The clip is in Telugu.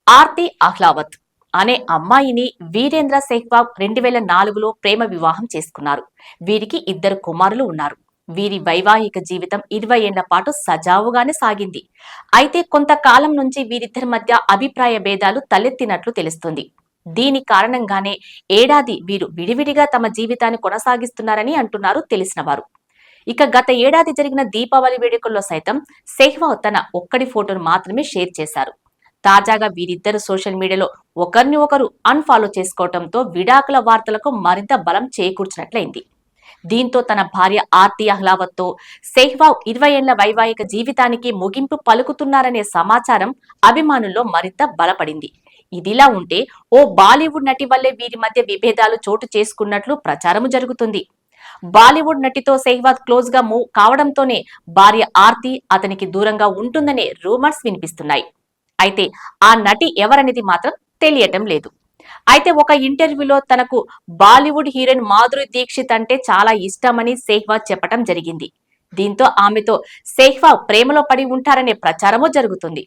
ఆర్తి అహ్లావత్ అనే అమ్మాయిని వీరేంద్ర సెహ్వాగ్ 2004లో ప్రేమ వివాహం చేసుకున్నారు. వీరికి ఇద్దరు కుమారులు ఉన్నారు. వీరి వైవాహిక జీవితం 20 ఏళ్ల పాటు సజావుగానే సాగింది. అయితే కొంతకాలం నుంచి వీరిద్దరి మధ్య అభిప్రాయ భేదాలు తలెత్తినట్లు తెలుస్తుంది. దీని కారణంగానే ఏడాది వీరు విడివిడిగా తమ జీవితాన్ని కొనసాగిస్తున్నారని అంటున్నారు తెలిసిన వారు. ఇక గత ఏడాది జరిగిన దీపావళి వేడుకల్లో సైతం సెహ్వాగ్ తన ఒక్కడి ఫోటోను మాత్రమే షేర్ చేశారు. తాజాగా వీరిద్దరు సోషల్ మీడియాలో ఒకరిని ఒకరు అన్ఫాలో చేసుకోవడంతో విడాకుల వార్తలకు మరింత బలం చేకూర్చినట్లయింది. దీంతో తన భార్య ఆర్తి అహ్లావత్ తో సెహ్వాగ్ 20 ఏళ్ల వైవాహిక జీవితానికి ముగింపు పలుకుతున్నారనే సమాచారం అభిమానుల్లో మరింత బలపడింది. ఇదిలా ఉంటే ఓ బాలీవుడ్ నటి వల్లే వీరి మధ్య విభేదాలు చోటు చేసుకున్నట్లు ప్రచారం జరుగుతుంది. బాలీవుడ్ నటితో సెహ్వాగ్ క్లోజ్ గా మూవ్ కావడంతోనే భార్య ఆర్తి అతనికి దూరంగా ఉంటుందనే రూమర్స్ వినిపిస్తున్నాయి. అయితే ఆ నటి ఎవరనేది మాత్రం తెలియటం లేదు. అయితే ఒక ఇంటర్వ్యూలో తనకు బాలీవుడ్ హీరోయిన్ మాధురి దీక్షిత్ అంటే చాలా ఇష్టమని సెహ్వాగ్ చెప్పటం జరిగింది. దీంతో ఆమెతో సెహ్వాగ్ ప్రేమలో పడి ఉంటారనే ప్రచారమూ జరుగుతుంది.